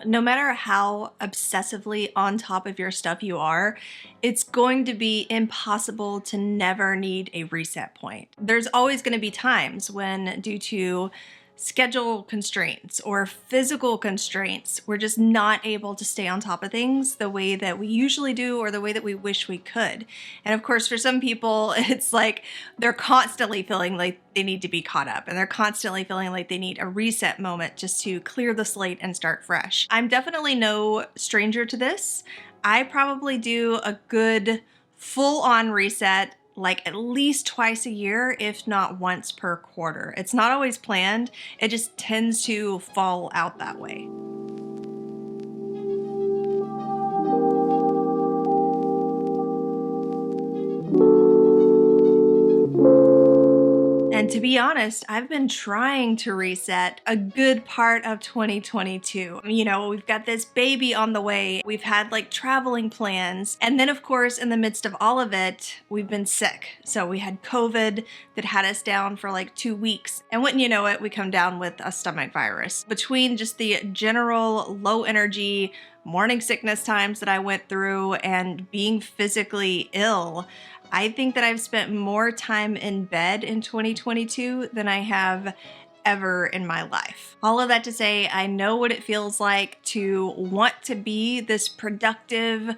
No matter how obsessively on top of your stuff you are, it's going to be impossible to never need a reset point. There's always going to be times when, due to schedule constraints or physical constraints, we're just not able to stay on top of things the way that we usually do or the way that we wish we could. And of course, for some people, it's like they're constantly feeling like they need to be caught up and they're constantly feeling like they need a reset moment just to clear the slate and start fresh. I'm definitely no stranger to this. I probably do a good full-on reset like at least twice a year, if not once per quarter. It's not always planned, it just tends to fall out that way. And to be honest, I've been trying to reset a good part of 2022. You know, we've got this baby on the way, we've had like traveling plans, and then of course in the midst of all of it, we've been sick. So we had COVID that had us down for like 2 weeks, and wouldn't you know it, we come down with a stomach virus. Between just the general low energy, morning sickness times that I went through and being physically ill, I think that I've spent more time in bed in 2022 than I have ever in my life. All of that to say, I know what it feels like to want to be this productive,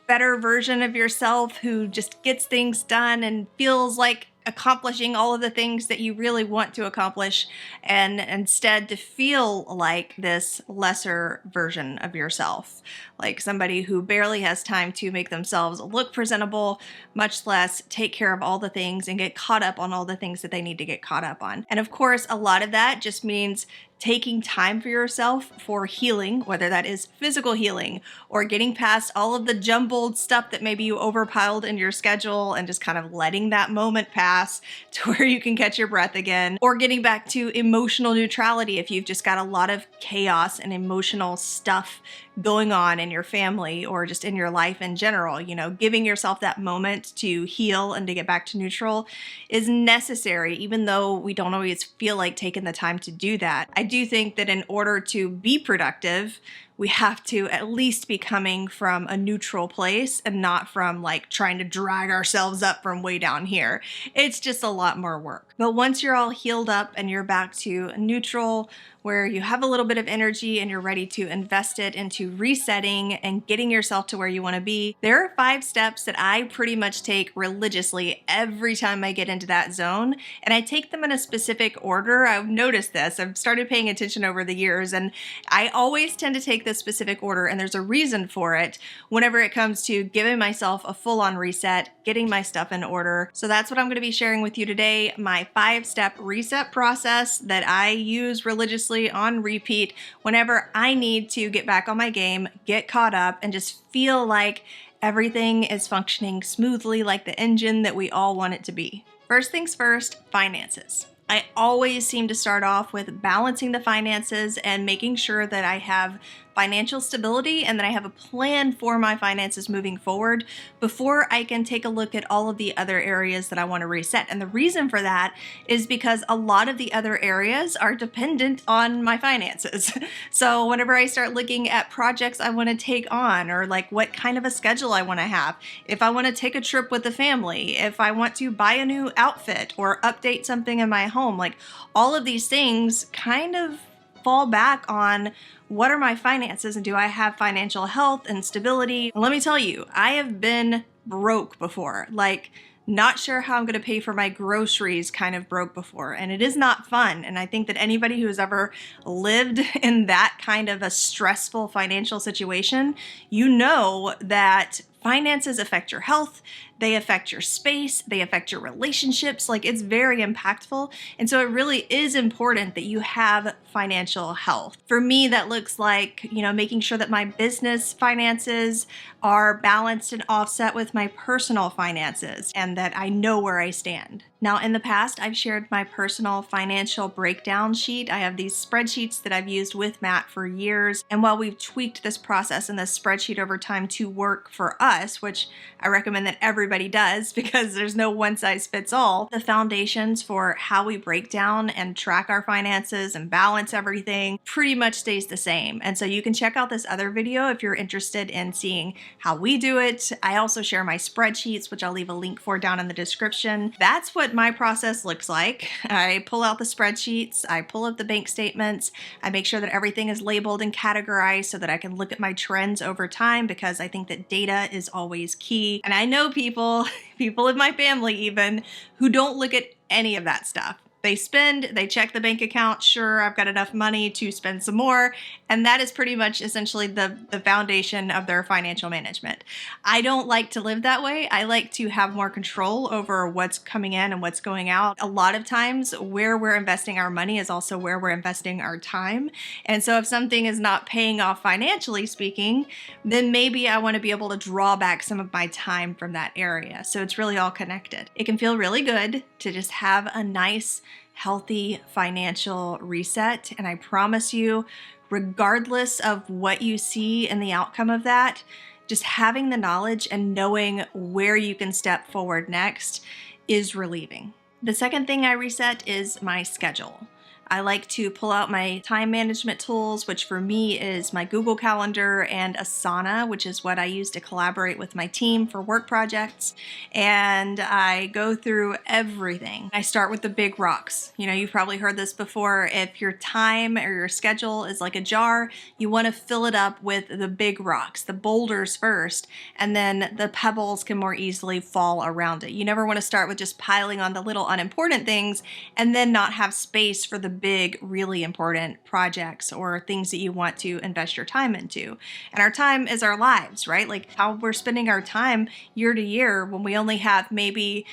better version of yourself who just gets things done and feels like accomplishing all of the things that you really want to accomplish, and instead to feel like this lesser version of yourself, like somebody who barely has time to make themselves look presentable, much less take care of all the things and get caught up on all the things that they need to get caught up on. And of course, a lot of that just means taking time for yourself for healing, whether that is physical healing or getting past all of the jumbled stuff that maybe you overpiled in your schedule and just kind of letting that moment pass to where you can catch your breath again, or getting back to emotional neutrality if you've just got a lot of chaos and emotional stuff going on in your family or just in your life in general. You know, giving yourself that moment to heal and to get back to neutral is necessary, even though we don't always feel like taking the time to do that. I do think that in order to be productive, we have to at least be coming from a neutral place and not from like trying to drag ourselves up from way down here. It's just a lot more work. But once you're all healed up and you're back to neutral, where you have a little bit of energy and you're ready to invest it into resetting and getting yourself to where you want to be, there are 5 steps that I pretty much take religiously every time I get into that zone. And I take them in a specific order. I've noticed this. I've started paying attention over the years, and I always tend to take this specific order, and there's a reason for it whenever it comes to giving myself a full-on reset, getting my stuff in order. So that's what I'm going to be sharing with you today, my 5-step reset process that I use religiously on repeat whenever I need to get back on my game, get caught up, and just feel like everything is functioning smoothly like the engine that we all want it to be. First things first, finances. I always seem to start off with balancing the finances and making sure that I have financial stability and that I have a plan for my finances moving forward before I can take a look at all of the other areas that I want to reset. And the reason for that is because a lot of the other areas are dependent on my finances. So whenever I start looking at projects I want to take on, or like what kind of a schedule I want to have, if I want to take a trip with the family, if I want to buy a new outfit or update something in my home, like all of these things kind of fall back on what are my finances and do I have financial health and stability. And let me tell you, I have been broke before, like not sure how I'm going to pay for my groceries kind of broke before, and it is not fun. And I think that anybody who has ever lived in that kind of a stressful financial situation, you know that finances affect your health, they affect your space, they affect your relationships. Like, it's very impactful. And so it really is important that you have financial health. For me, that looks like, you know, making sure that my business finances are balanced and offset with my personal finances and that I know where I stand. Now, in the past, I've shared my personal financial breakdown sheet. I have these spreadsheets that I've used with Matt for years. And while we've tweaked this process and this spreadsheet over time to work for us, which I recommend that everybody does because there's no one size fits all, the foundations for how we break down and track our finances and balance everything pretty much stays the same. And so you can check out this other video if you're interested in seeing how we do it. I also share my spreadsheets, which I'll leave a link for down in the description. That's what my process looks like. I pull out the spreadsheets, I pull up the bank statements, I make sure that everything is labeled and categorized so that I can look at my trends over time, because I think that data is always key. And I know people in my family even, who don't look at any of that stuff. They spend, they check the bank account, sure, I've got enough money to spend some more, and that is pretty much essentially the foundation of their financial management. I don't like to live that way. I like to have more control over what's coming in and what's going out. A lot of times where we're investing our money is also where we're investing our time. And so if something is not paying off financially speaking, then maybe I want to be able to draw back some of my time from that area. So it's really all connected. It can feel really good to just have a nice, healthy financial reset. And I promise you, regardless of what you see in the outcome of that, just having the knowledge and knowing where you can step forward next is relieving. The second thing I reset is my schedule. I like to pull out my time management tools, which for me is my Google Calendar and Asana, which is what I use to collaborate with my team for work projects. And I go through everything. I start with the big rocks. You know, you've probably heard this before. If your time or your schedule is like a jar, you want to fill it up with the big rocks, the boulders first, and then the pebbles can more easily fall around it. You never want to start with just piling on the little unimportant things and then not have space for the big, really important projects or things that you want to invest your time into. And our time is our lives, right? Like how we're spending our time year to year when we only have maybe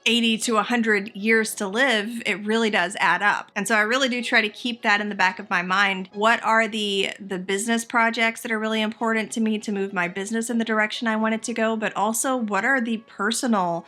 80 to 100 years to live, it really does add up. And so I really do try to keep that in the back of my mind. What are the business projects that are really important to me to move my business in the direction I want it to go, but also what are the personal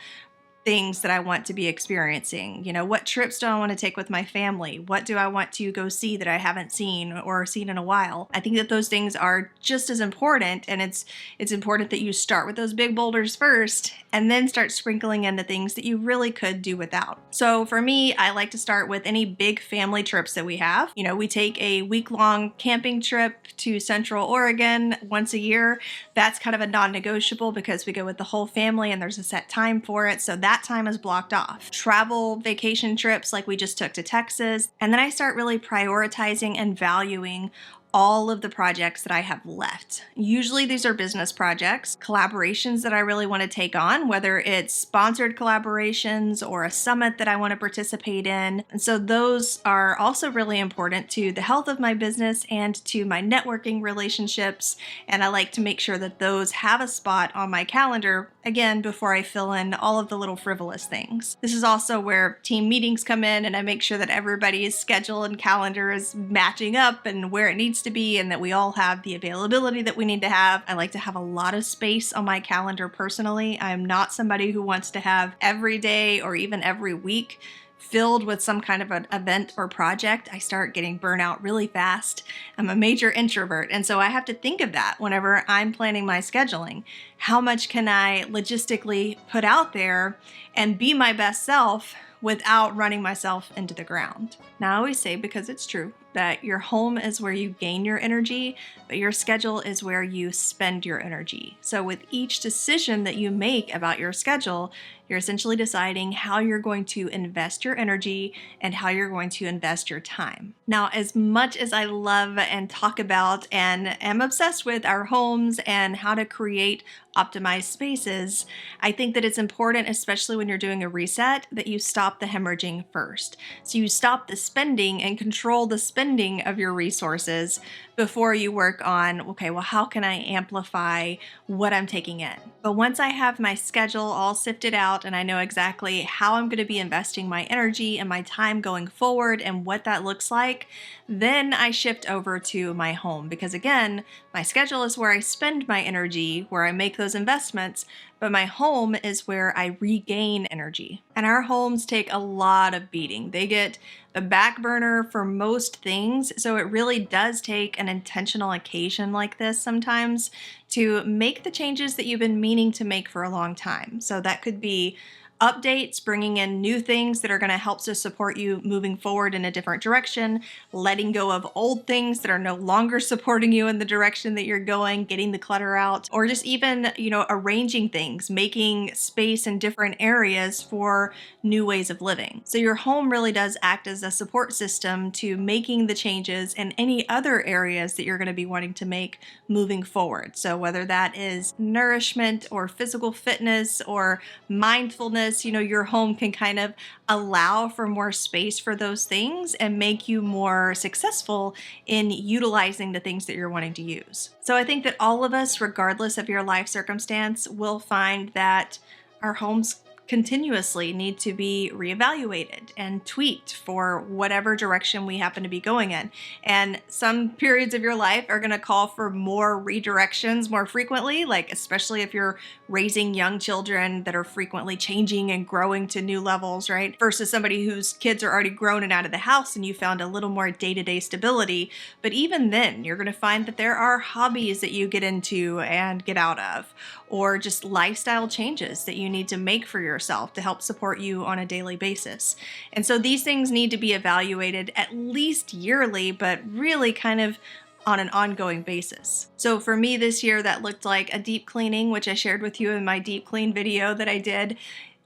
things that I want to be experiencing? You know, what trips do I want to take with my family? What do I want to go see that I haven't seen or seen in a while? I think that those things are just as important, and it's important that you start with those big boulders first and then start sprinkling in the things that you really could do without. So for me, I like to start with any big family trips that we have. You know, we take a week-long camping trip to Central Oregon once a year. That's kind of a non-negotiable because we go with the whole family and there's a set time for it. So that time is blocked off. Travel vacation trips like we just took to Texas. And then I start really prioritizing and valuing all of the projects that I have left. Usually these are business projects, collaborations that I really want to take on, whether it's sponsored collaborations or a summit that I want to participate in. And so those are also really important to the health of my business and to my networking relationships. And I like to make sure that those have a spot on my calendar, again, before I fill in all of the little frivolous things. This is also where team meetings come in, and I make sure that everybody's schedule and calendar is matching up and where it needs to be, and that we all have the availability that we need to have. I like to have a lot of space on my calendar personally. I'm not somebody who wants to have every day or even every week filled with some kind of an event or project. I start getting burnout really fast. I'm a major introvert, and so I have to think of that whenever I'm planning my scheduling. How much can I logistically put out there and be my best self without running myself into the ground? Now, I always say, because it's true, that your home is where you gain your energy, but your schedule is where you spend your energy. So with each decision that you make about your schedule, you're essentially deciding how you're going to invest your energy and how you're going to invest your time. Now, as much as I love and talk about and am obsessed with our homes and how to create optimized spaces, I think that it's important, especially when you're doing a reset, that you stop the hemorrhaging first. So you stop the spending and control the spending of your resources before you work on, okay, well, how can I amplify what I'm taking in? But once I have my schedule all sifted out and I know exactly how I'm going to be investing my energy and my time going forward and what that looks like, then I shift over to my home. Because again, my schedule is where I spend my energy, where I make those investments, but my home is where I regain energy. And our homes take a lot of beating. They get the back burner for most things. So it really does take an intentional occasion like this sometimes to make the changes that you've been meaning to make for a long time. So that could be updates, bringing in new things that are going to help to support you moving forward in a different direction, letting go of old things that are no longer supporting you in the direction that you're going, getting the clutter out, or just even, arranging things, making space in different areas for new ways of living. So your home really does act as a support system to making the changes in any other areas that you're going to be wanting to make moving forward. So whether that is nourishment or physical fitness or mindfulness, your home can kind of allow for more space for those things and make you more successful in utilizing the things that you're wanting to use. So I think that all of us, regardless of your life circumstance, will find that our homes continuously need to be reevaluated and tweaked for whatever direction we happen to be going in. And some periods of your life are going to call for more redirections more frequently, like especially if you're raising young children that are frequently changing and growing to new levels, right? Versus somebody whose kids are already grown and out of the house and you found a little more day-to-day stability. But even then, you're going to find that there are hobbies that you get into and get out of, or just lifestyle changes that you need to make for yourself to help support you on a daily basis. And so these things need to be evaluated at least yearly, but really kind of on an ongoing basis. So for me this year, that looked like a deep cleaning, which I shared with you in my deep clean video that I did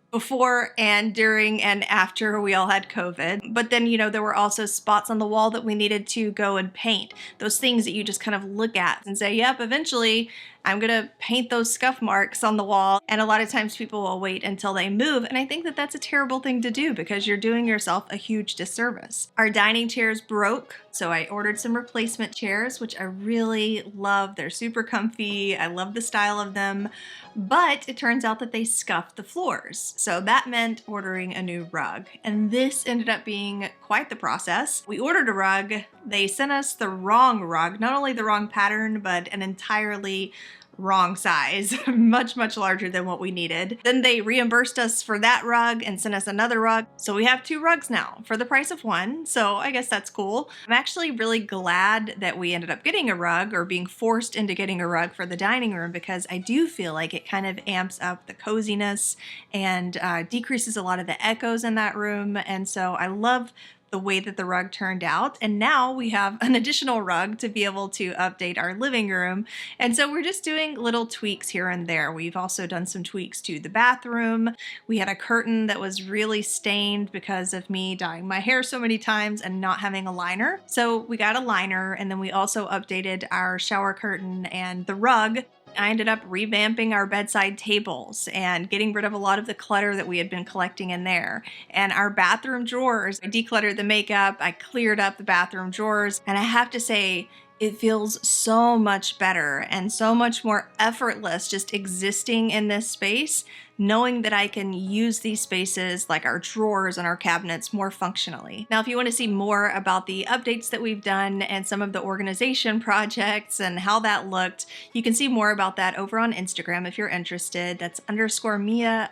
before and during and after we all had COVID. But then, there were also spots on the wall that we needed to go and paint. Those things that you just kind of look at and say, yep, eventually I'm gonna paint those scuff marks on the wall. And a lot of times people will wait until they move. And I think that that's a terrible thing to do because you're doing yourself a huge disservice. Our dining chairs broke, so I ordered some replacement chairs, which I really love. They're super comfy. I love the style of them, but it turns out that they scuffed the floors. So that meant ordering a new rug. And this ended up being quite the process. We ordered a rug. They sent us the wrong rug, not only the wrong pattern, but an entirely wrong size, much, much larger than what we needed. Then they reimbursed us for that rug and sent us another rug. So we have 2 rugs now for the price of 1. So I guess that's cool. I'm actually really glad that we ended up getting a rug or being forced into getting a rug for the dining room, because I do feel like it kind of amps up the coziness and decreases a lot of the echoes in that room. And so I love the way that the rug turned out. And now we have an additional rug to be able to update our living room. And so we're just doing little tweaks here and there. We've also done some tweaks to the bathroom. We had a curtain that was really stained because of me dyeing my hair so many times and not having a liner. So we got a liner, and then we also updated our shower curtain and the rug. I ended up revamping our bedside tables and getting rid of a lot of the clutter that we had been collecting in there. And our bathroom drawers, I decluttered the makeup, I cleared up the bathroom drawers, and I have to say, it feels so much better and so much more effortless just existing in this space, knowing that I can use these spaces like our drawers and our cabinets more functionally. Now, if you want to see more about the updates that we've done and some of the organization projects and how that looked, you can see more about that over on Instagram if you're interested. That's _Mia_Danielle.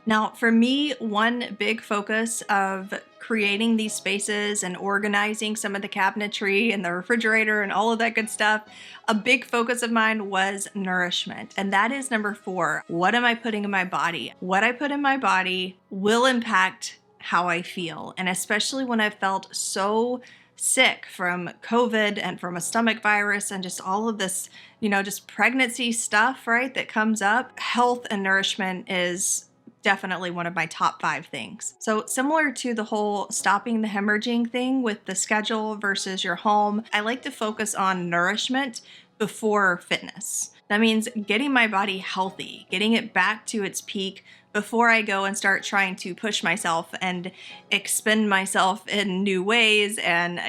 Now, for me, one big focus of creating these spaces and organizing some of the cabinetry and the refrigerator and all of that good stuff, a big focus of mine was nourishment. And that is number 4. What am I putting in my body? What I put in my body will impact how I feel. And especially when I felt so sick from COVID and from a stomach virus and just all of this, just pregnancy stuff, right, that comes up, health and nourishment is definitely one of my top 5 things. So similar to the whole stopping the hemorrhaging thing with the schedule versus your home, I like to focus on nourishment before fitness. That means getting my body healthy, getting it back to its peak before I go and start trying to push myself and expend myself in new ways and,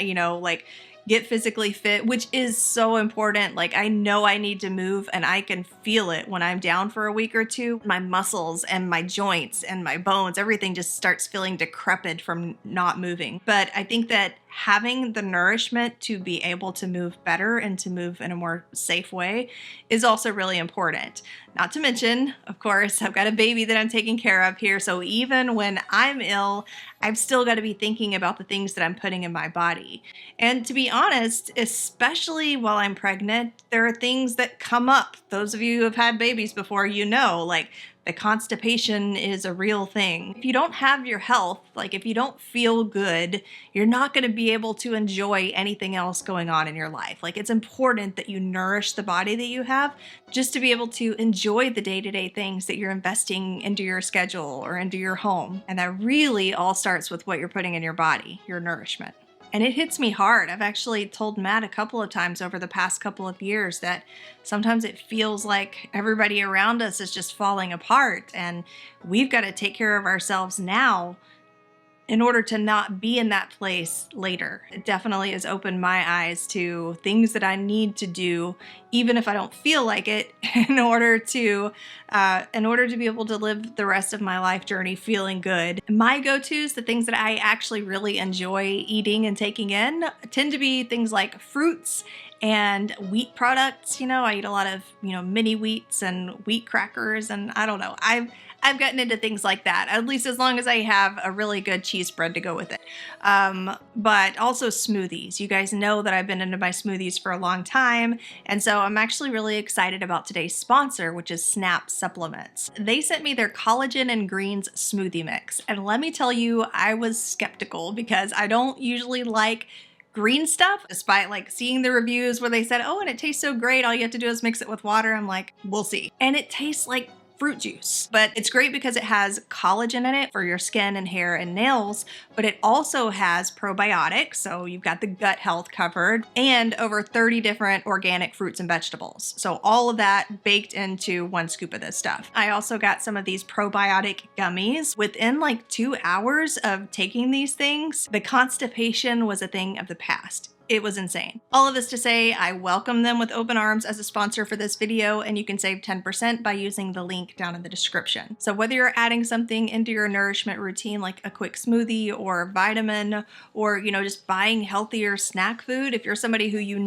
get physically fit, which is so important. Like, I know I need to move and I can feel it when I'm down for a week or two. My muscles and my joints and my bones, everything just starts feeling decrepit from not moving. But I think that having the nourishment to be able to move better and to move in a more safe way is also really important. Not to mention, of course, I've got a baby that I'm taking care of here. So even when I'm ill, I've still got to be thinking about the things that I'm putting in my body. And to be honest, especially while I'm pregnant, there are things that come up. Those of you who have had babies before, you know, like the constipation is a real thing. If you don't have your health, like if you don't feel good, you're not going to be able to enjoy anything else going on in your life. Like, it's important that you nourish the body that you have just to be able to enjoy the day-to-day things that you're investing into your schedule or into your home. And that really all starts with what you're putting in your body, your nourishment. And it hits me hard. I've actually told Matt a couple of times over the past couple of years that sometimes it feels like everybody around us is just falling apart, and we've got to take care of ourselves now in order to not be in that place later. It definitely has opened my eyes to things that I need to do, even if I don't feel like it, in order to be able to live the rest of my life journey feeling good. My go-tos, the things that I actually really enjoy eating and taking in, tend to be things like fruits and wheat products. You know, I eat a lot of, mini wheats and wheat crackers, and I don't know. I've gotten into things like that, at least as long as I have a really good cheese spread to go with it. But also smoothies. You guys know that I've been into my smoothies for a long time, and so I'm actually really excited about today's sponsor, which is Snap Supplements. They sent me their collagen and greens smoothie mix, and let me tell you, I was skeptical because I don't usually like green stuff, despite like seeing the reviews where they said, oh, and it tastes so great, all you have to do is mix it with water. I'm like, we'll see. And it tastes like fruit juice, but it's great because it has collagen in it for your skin and hair and nails, but it also has probiotics, so you've got the gut health covered, and over 30 different organic fruits and vegetables. So all of that baked into one scoop of this stuff. I also got some of these probiotic gummies. Within like 2 hours of taking these things, the constipation was a thing of the past. It was insane. All of this to say, I welcome them with open arms as a sponsor for this video, and you can save 10% by using the link down in the description. So whether you're adding something into your nourishment routine, like a quick smoothie or vitamin, or just buying healthier snack food, if you're somebody who you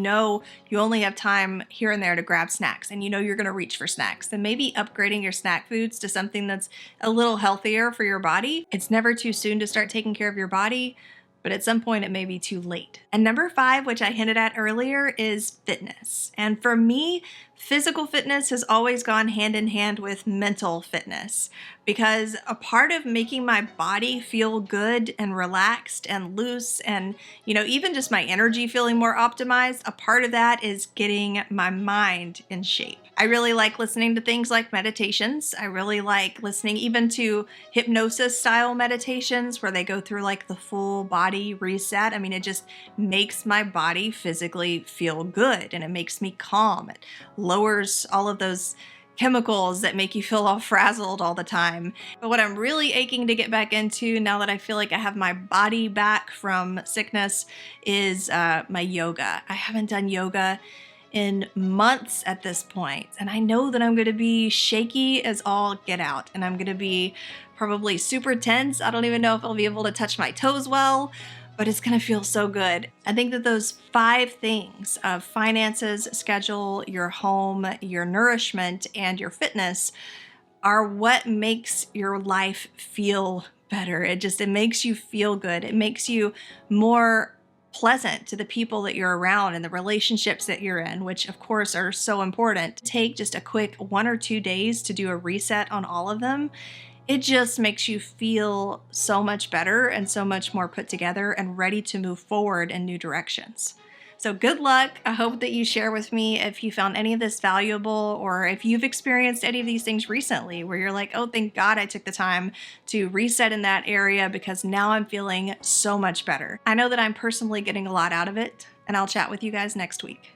only have time here and there to grab snacks, and you're gonna reach for snacks, then maybe upgrading your snack foods to something that's a little healthier for your body. It's never too soon to start taking care of your body, but at some point it may be too late. And number 5, which I hinted at earlier, is fitness. And for me, physical fitness has always gone hand in hand with mental fitness, because a part of making my body feel good and relaxed and loose and, even just my energy feeling more optimized, a part of that is getting my mind in shape. I really like listening to things like meditations. I really like listening even to hypnosis style meditations where they go through like the full body reset. I mean, it just makes my body physically feel good, and it makes me calm. It lowers all of those chemicals that make you feel all frazzled all the time. But what I'm really aching to get back into now that I feel like I have my body back from sickness is my yoga. I haven't done yoga in months at this point, and I know that I'm going to be shaky as all get out, and I'm going to be probably super tense. I don't even know if I'll be able to touch my toes well, but it's going to feel so good. I think that those 5 things of finances, schedule, your home, your nourishment, and your fitness are what makes your life feel better. It makes you feel good. It makes you more pleasant to the people that you're around and the relationships that you're in, which of course are so important. Take just a quick 1 or 2 days to do a reset on all of them. It just makes you feel so much better and so much more put together and ready to move forward in new directions. So good luck. I hope that you share with me if you found any of this valuable, or if you've experienced any of these things recently where you're like, oh, thank God I took the time to reset in that area because now I'm feeling so much better. I know that I'm personally getting a lot out of it, and I'll chat with you guys next week.